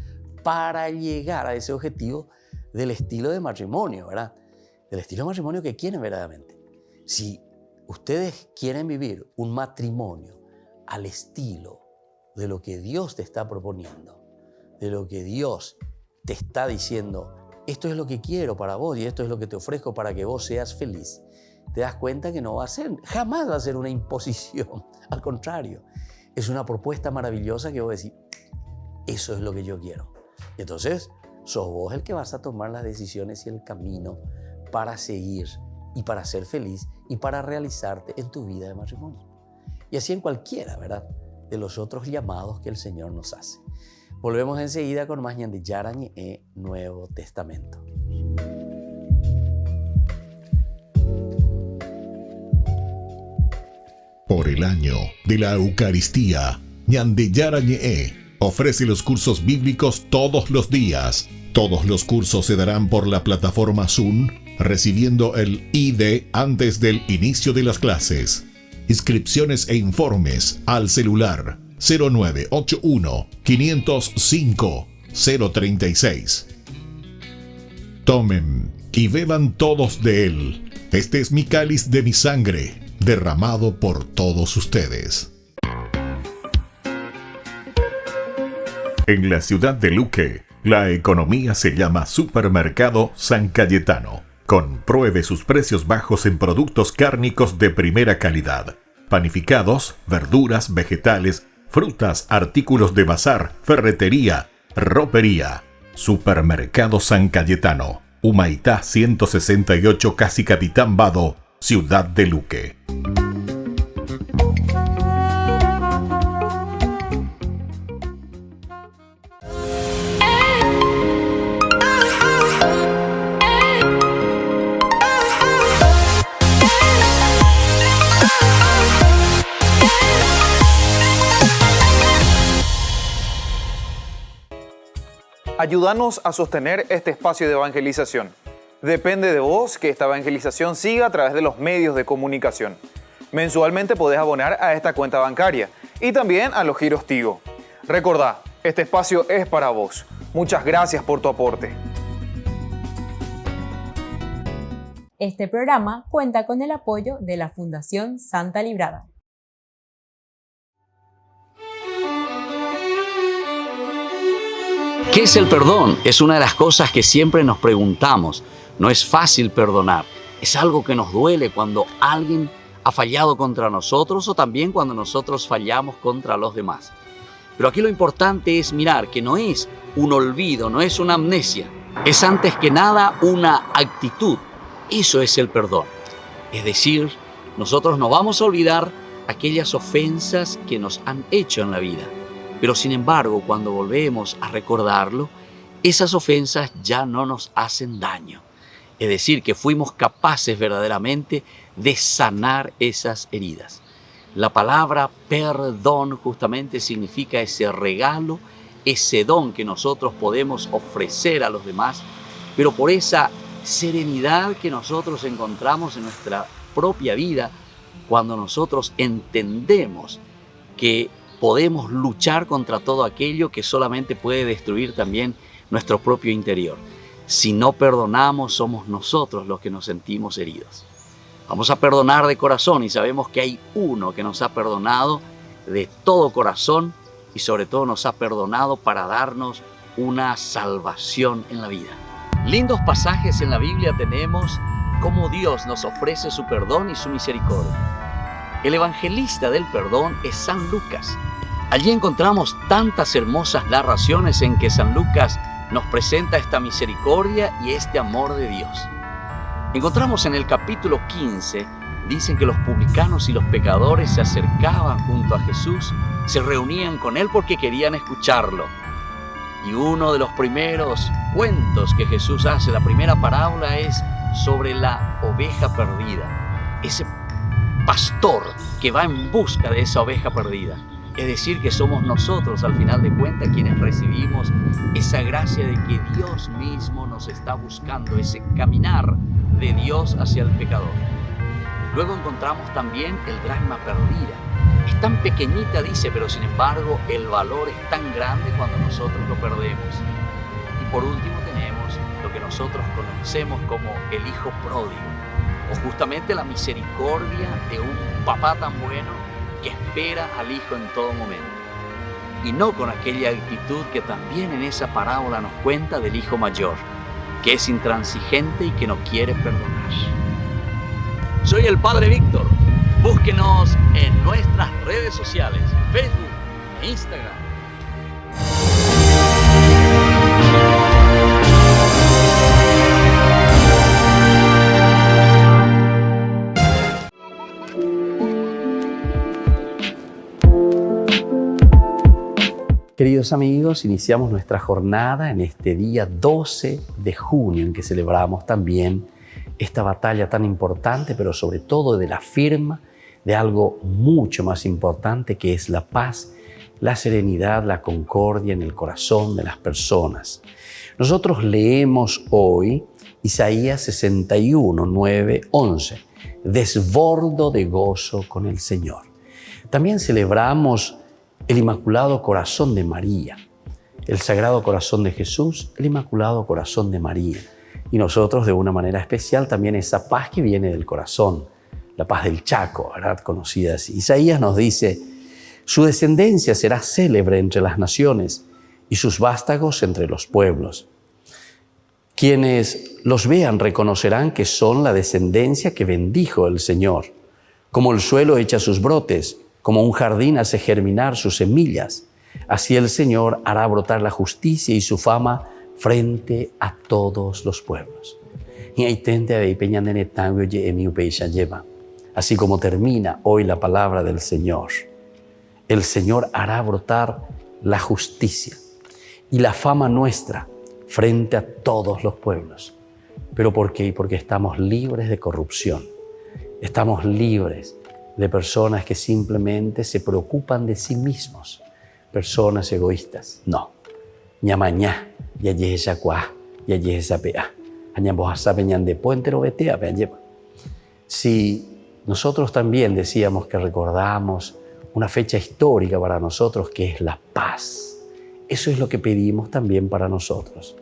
para llegar a ese objetivo del estilo de matrimonio, ¿verdad? Del estilo de matrimonio que quieren verdaderamente. Si ustedes quieren vivir un matrimonio al estilo de lo que Dios te está proponiendo, de lo que Dios te está diciendo, esto es lo que quiero para vos y esto es lo que te ofrezco para que vos seas feliz, te das cuenta que no va a ser, jamás va a ser una imposición, al contrario, es una propuesta maravillosa que vos decís, eso es lo que yo quiero. Y entonces, sos vos el que vas a tomar las decisiones y el camino para seguir y para ser feliz y para realizarte en tu vida de matrimonio. Y así en cualquiera, ¿verdad?, de los otros llamados que el Señor nos hace. Volvemos enseguida con más Ñande Yarañe Nuevo Testamento. Por el año de la Eucaristía, Ñande Yarañe ofrece los cursos bíblicos todos los días. Todos los cursos se darán por la plataforma Zoom, recibiendo el ID antes del inicio de las clases. Inscripciones e informes al celular 0981 505 036. Tomen y beban todos de él. Este es mi cáliz de mi sangre, derramado por todos ustedes. En la ciudad de Luque, la economía se llama Supermercado San Cayetano. Compruebe sus precios bajos en productos cárnicos de primera calidad. Panificados, verduras, vegetales, frutas, artículos de bazar, ferretería, ropería. Supermercado San Cayetano. Humaitá 168, Casi Capitán Vado, ciudad de Luque. Ayúdanos a sostener este espacio de evangelización. Depende de vos que esta evangelización siga a través de los medios de comunicación. Mensualmente podés abonar a esta cuenta bancaria y también a los giros Tigo. Recordá, este espacio es para vos. Muchas gracias por tu aporte. Este programa cuenta con el apoyo de la Fundación Santa Librada. ¿Qué es el perdón? Es una de las cosas que siempre nos preguntamos. No es fácil perdonar. Es algo que nos duele cuando alguien ha fallado contra nosotros o también cuando nosotros fallamos contra los demás. Pero aquí lo importante es mirar que no es un olvido, no es una amnesia. Es antes que nada una actitud. Eso es el perdón. Es decir, nosotros no vamos a olvidar aquellas ofensas que nos han hecho en la vida. Pero sin embargo, cuando volvemos a recordarlo, esas ofensas ya no nos hacen daño. Es decir, que fuimos capaces verdaderamente de sanar esas heridas. La palabra perdón justamente significa ese regalo, ese don que nosotros podemos ofrecer a los demás, pero por esa serenidad que nosotros encontramos en nuestra propia vida cuando nosotros entendemos que podemos luchar contra todo aquello que solamente puede destruir también nuestro propio interior. Si no perdonamos, somos nosotros los que nos sentimos heridos. Vamos a perdonar de corazón y sabemos que hay uno que nos ha perdonado de todo corazón y sobre todo nos ha perdonado para darnos una salvación en la vida. Lindos pasajes en la Biblia tenemos cómo Dios nos ofrece su perdón y su misericordia. El evangelista del perdón es San Lucas. Allí encontramos tantas hermosas narraciones en que San Lucas nos presenta esta misericordia y este amor de Dios. Encontramos en el capítulo 15, dicen que los publicanos y los pecadores se acercaban junto a Jesús, se reunían con Él porque querían escucharlo. Y uno de los primeros cuentos que Jesús hace, la primera parábola, es sobre la oveja perdida. Ese pastor que va en busca de esa oveja perdida. Es decir, que somos nosotros, al final de cuentas, quienes recibimos esa gracia de que Dios mismo nos está buscando, ese caminar de Dios hacia el pecador. Luego encontramos también el dracma perdida. Es tan pequeñita, dice, pero sin embargo el valor es tan grande cuando nosotros lo perdemos. Y por último tenemos lo que nosotros conocemos como el hijo pródigo, o justamente la misericordia de un papá tan bueno que espera al hijo en todo momento. Y no con aquella actitud que también en esa parábola nos cuenta del hijo mayor, que es intransigente y que no quiere perdonar. Soy el Padre Víctor. Búsquenos en nuestras redes sociales, Facebook, Instagram. Queridos amigos, iniciamos nuestra jornada en este día 12 de junio en que celebramos también esta batalla tan importante, pero sobre todo de la firma de algo mucho más importante que es la paz, la serenidad, la concordia en el corazón de las personas. Nosotros leemos hoy Isaías 61, 9, 11. Desbordo de gozo con el Señor. También celebramos el Inmaculado Corazón de María, el Sagrado Corazón de Jesús, el Inmaculado Corazón de María. Y nosotros de una manera especial también esa paz que viene del corazón, la paz del Chaco, ¿verdad? Conocida así. Isaías nos dice, su descendencia será célebre entre las naciones y sus vástagos entre los pueblos. Quienes los vean reconocerán que son la descendencia que bendijo el Señor. Como el suelo echa sus brotes, como un jardín hace germinar sus semillas, así el Señor hará brotar la justicia y su fama frente a todos los pueblos. Así como termina hoy la palabra del Señor, el Señor hará brotar la justicia y la fama nuestra frente a todos los pueblos. ¿Pero por qué? Porque estamos libres de corrupción, estamos libres de personas que simplemente se preocupan de sí mismos, personas egoístas. No. Ñamañá, yayesa cuá, yayesa pea. Añamboja peñan de puentero betea peñema. Si nosotros también decíamos que recordamos una fecha histórica para nosotros que es la paz, eso es lo que pedimos también para nosotros.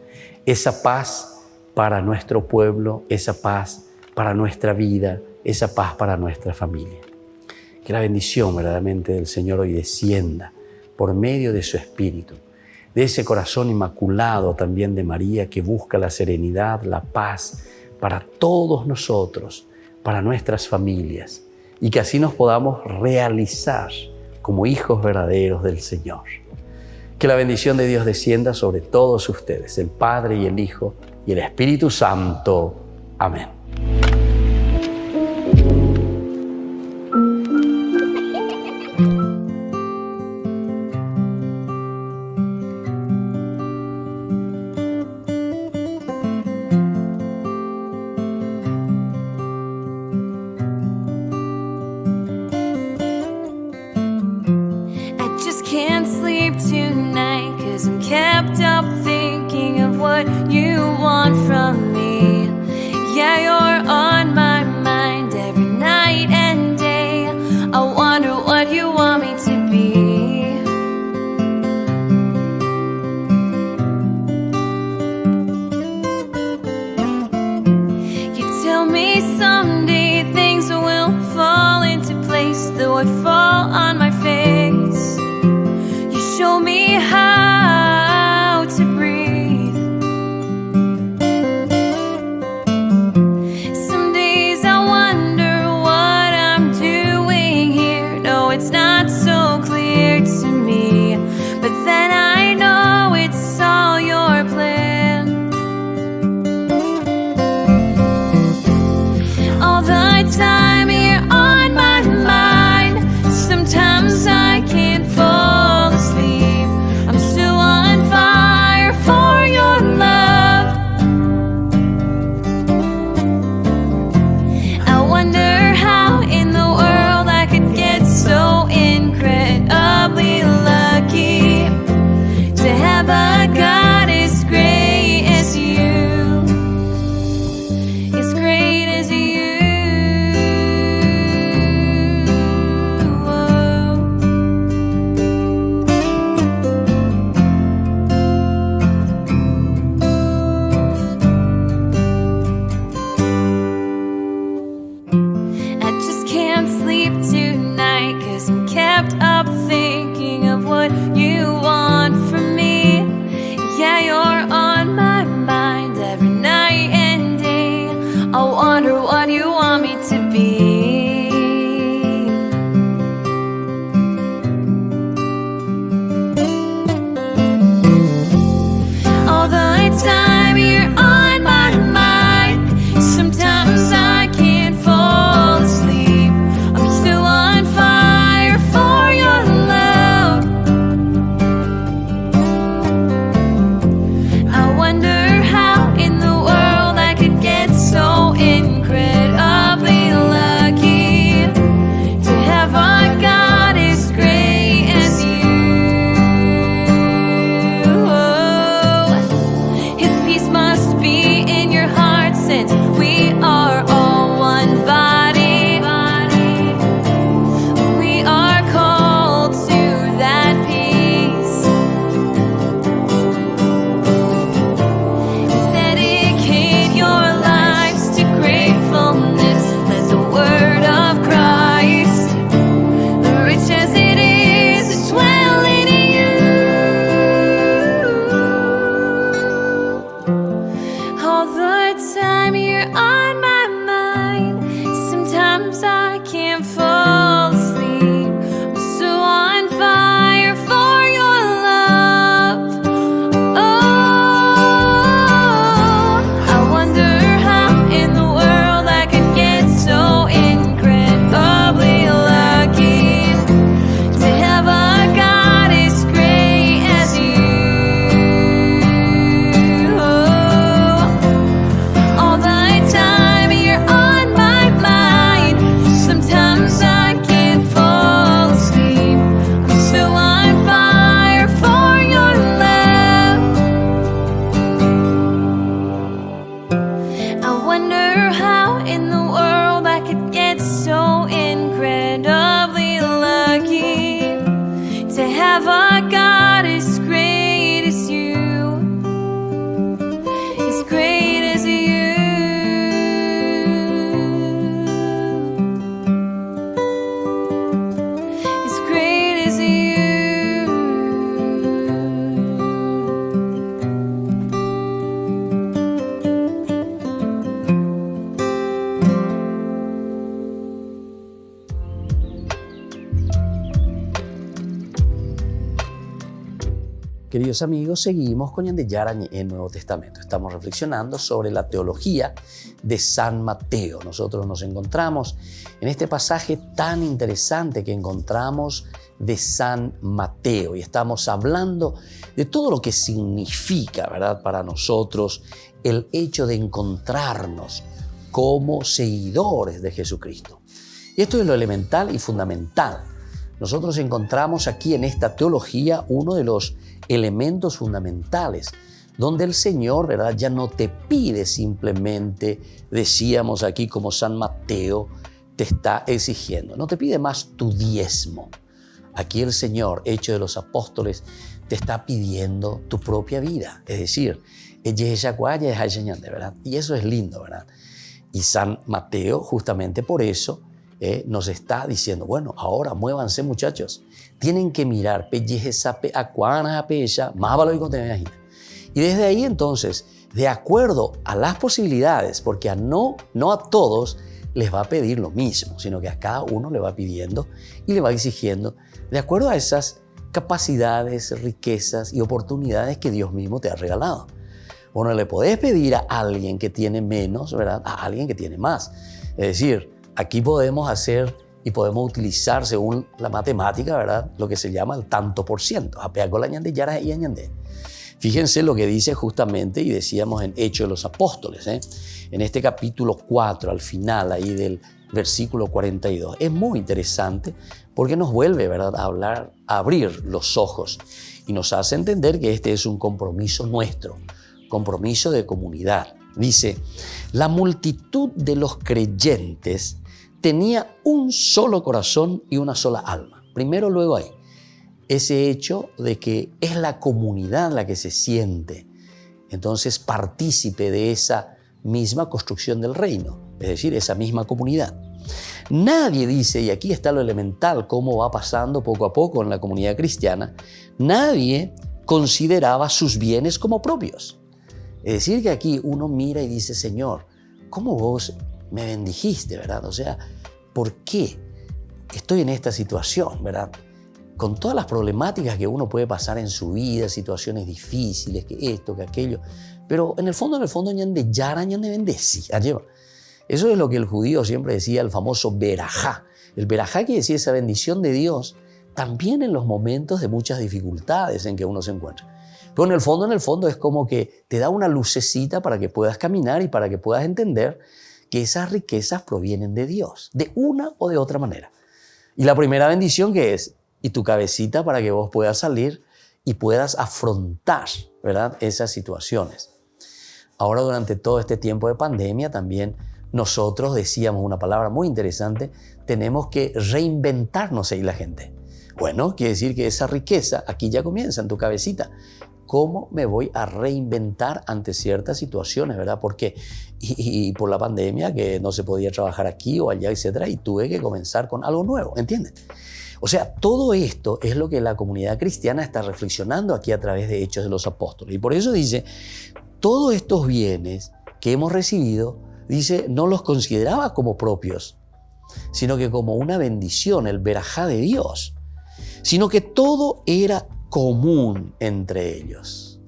Esa paz para nuestro pueblo, esa paz para nuestra vida, esa paz para nuestra familia. Que la bendición verdaderamente del Señor hoy descienda por medio de su Espíritu, de ese corazón inmaculado también de María que busca la serenidad, la paz para todos nosotros, para nuestras familias, y que así nos podamos realizar como hijos verdaderos del Señor. Que la bendición de Dios descienda sobre todos ustedes, el Padre y el Hijo y el Espíritu Santo. Amén. Can't sleep tonight 'cause I'm kept up thinking of what you want from me. Yeah, you're on my mind every night and day. I wonder what you want me to be. You tell me someday things will fall into place, though I fall on my face. Show me how to breathe. Some days I wonder what I'm doing here. No, it's not so clear to me, but then I know it's all your plan. All the time you're on my mind. Sometimes I can't fall asleep. I'm still on fire for your love. I wonder how in the world I could get so incredibly lucky to have a God as great as you, as great as you. Kept up thinking of what you want from me. Yeah, you're on my mind every night and day. I wonder what you want me to be. queridos amigos, seguimos con Ñande Yarañe en Nuevo Testamento. Estamos reflexionando sobre la teología de San Mateo. Nosotros nos encontramos en este pasaje tan interesante que encontramos de San Mateo y estamos hablando de todo lo que significa, ¿verdad?, para nosotros el hecho de encontrarnos como seguidores de Jesucristo. Y esto es lo elemental y fundamental. Nosotros encontramos aquí en esta teología uno de los elementos fundamentales, donde el Señor, ¿verdad?, ya no te pide simplemente, decíamos aquí como San Mateo te está exigiendo, no te pide más tu diezmo. Aquí el Señor, hecho de los apóstoles, te está pidiendo tu propia vida, es decir, ¿verdad? Y eso es lindo, ¿verdad? Y San Mateo, justamente por eso, nos está diciendo, bueno, ahora muévanse, muchachos, tienen que mirar, y desde ahí entonces, de acuerdo a las posibilidades, porque no a todos les va a pedir lo mismo, sino que a cada uno le va pidiendo y le va exigiendo de acuerdo a esas capacidades, riquezas y oportunidades que Dios mismo te ha regalado. Bueno, le podés pedir a alguien que tiene menos, ¿verdad?, a alguien que tiene más. Es decir, aquí podemos hacer y podemos utilizar, según la matemática, ¿verdad?, lo que se llama el tanto por ciento. Fíjense lo que dice justamente, y decíamos en Hechos de los Apóstoles, en este capítulo 4, al final ahí del versículo 42. Es muy interesante porque nos vuelve, ¿verdad?, a abrir los ojos y nos hace entender que este es un compromiso nuestro, compromiso de comunidad. Dice, la multitud de los creyentes tenía un solo corazón y una sola alma. Primero, luego ahí, ese hecho de que es la comunidad la que se siente, entonces partícipe de esa misma construcción del reino, es decir, esa misma comunidad. Nadie dice, y aquí está lo elemental, cómo va pasando poco a poco en la comunidad cristiana, nadie consideraba sus bienes como propios. Es decir, que aquí uno mira y dice, Señor, ¿cómo vos me bendijiste, verdad? O sea, ¿por qué estoy en esta situación, verdad? Con todas las problemáticas que uno puede pasar en su vida, situaciones difíciles, que esto, que aquello. Pero en el fondo, ñande yara, ñande bendeci. Eso es lo que el judío siempre decía, el famoso berajá. El berajá quiere decir esa bendición de Dios también en los momentos de muchas dificultades en que uno se encuentra. Pero en el fondo es como que te da una lucecita para que puedas caminar y para que puedas entender que esas riquezas provienen de Dios, de una o de otra manera. Y la primera bendición que es, y tu cabecita para que vos puedas salir y puedas afrontar, ¿verdad?, esas situaciones. Ahora, durante todo este tiempo de pandemia, también nosotros decíamos una palabra muy interesante, tenemos que reinventarnos ahí la gente. Bueno, quiere decir que esa riqueza aquí ya comienza en tu cabecita. ¿Cómo me voy a reinventar ante ciertas situaciones, verdad? Porque y por la pandemia que no se podía trabajar aquí o allá, etcétera, y tuve que comenzar con algo nuevo, ¿entienden? O sea, todo esto es lo que la comunidad cristiana está reflexionando aquí a través de Hechos de los Apóstoles. Y por eso dice, todos estos bienes que hemos recibido, dice, no los consideraba como propios, sino que como una bendición, el berajá de Dios, sino que todo era común entre ellos.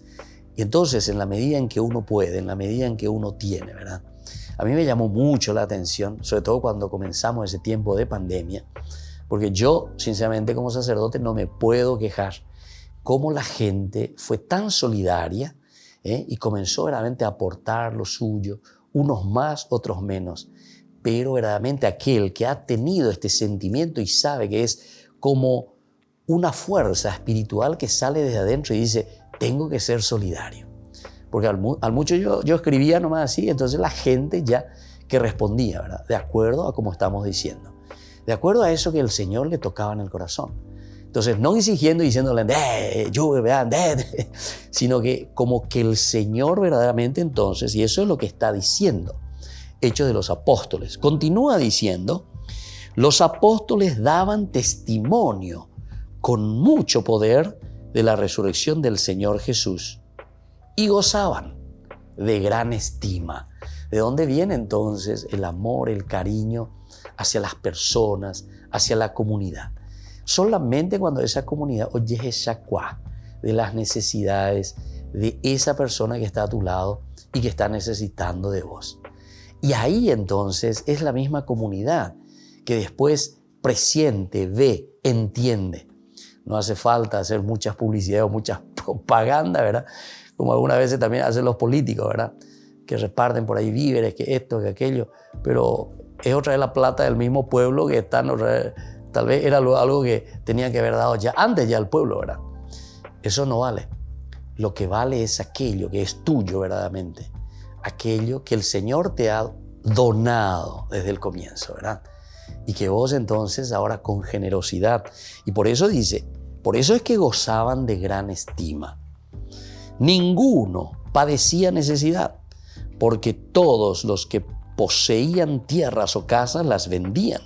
Y entonces, en la medida en que uno puede, en la medida en que uno tiene, ¿verdad? A mí me llamó mucho la atención, sobre todo cuando comenzamos ese tiempo de pandemia, porque yo, sinceramente, como sacerdote, no me puedo quejar cómo la gente fue tan solidaria y comenzó verdaderamente a aportar lo suyo, unos más, otros menos, pero verdaderamente aquel que ha tenido este sentimiento y sabe que es como una fuerza espiritual que sale desde adentro y dice, tengo que ser solidario. Porque al mucho yo escribía nomás así, entonces la gente ya que respondía, ¿verdad?, de acuerdo a como estamos diciendo, de acuerdo a eso que el Señor le tocaba en el corazón. Entonces, no exigiendo y diciéndole, sino que como que el Señor verdaderamente entonces, y eso es lo que está diciendo Hechos de los Apóstoles, continúa diciendo, los apóstoles daban testimonio con mucho poder de la resurrección del Señor Jesús y gozaban de gran estima. ¿De dónde viene entonces el amor, el cariño hacia las personas, hacia la comunidad? Solamente cuando esa comunidad oye esa cuá, de las necesidades de esa persona que está a tu lado y que está necesitando de vos. Y ahí entonces es la misma comunidad que después presiente, ve, entiende. No hace falta hacer muchas publicidades o muchas propaganda, ¿verdad? Como algunas veces también hacen los políticos, ¿verdad? Que reparten por ahí víveres, que esto, que aquello, pero es otra vez la plata del mismo pueblo que están, tal vez era algo que tenían que haber dado ya antes ya al pueblo, ¿verdad? Eso no vale. Lo que vale es aquello que es tuyo verdaderamente, aquello que el Señor te ha donado desde el comienzo, ¿verdad? Y que vos entonces ahora con generosidad, y por eso dice, por eso es que gozaban de gran estima. Ninguno padecía necesidad, porque todos los que poseían tierras o casas las vendían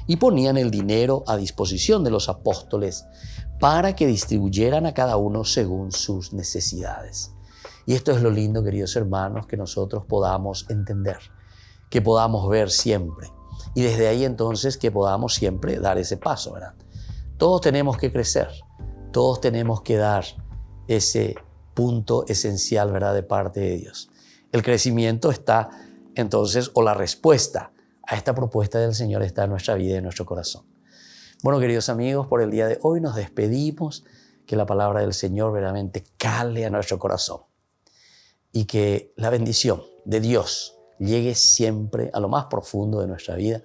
y ponían el dinero a disposición de los apóstoles para que distribuyeran a cada uno según sus necesidades. Y esto es lo lindo, queridos hermanos, que nosotros podamos entender, que podamos ver siempre. Y desde ahí entonces que podamos siempre dar ese paso, ¿verdad? Todos tenemos que crecer, todos tenemos que dar ese punto esencial, ¿verdad?, de parte de Dios. El crecimiento está entonces, o la respuesta a esta propuesta del Señor está en nuestra vida y en nuestro corazón. Bueno, queridos amigos, por el día de hoy nos despedimos. Que la palabra del Señor verdaderamente cale a nuestro corazón y que la bendición de Dios llegue siempre a lo más profundo de nuestra vida,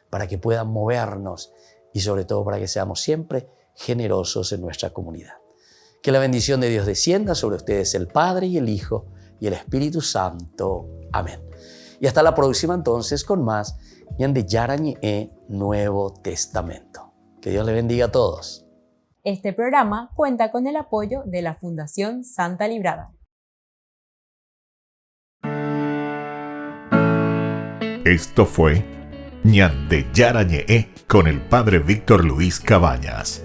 para que puedan movernos y sobre todo para que seamos siempre generosos en nuestra comunidad. Que la bendición de Dios descienda sobre ustedes, el Padre y el Hijo y el Espíritu Santo. Amén. Y hasta la próxima entonces con más Ñande Yarañe Nuevo Testamento. Que Dios les bendiga a todos. Este programa cuenta con el apoyo de la Fundación Santa Librada. Esto fue Ñande Yarañe con el Padre Víctor Luis Cabañas.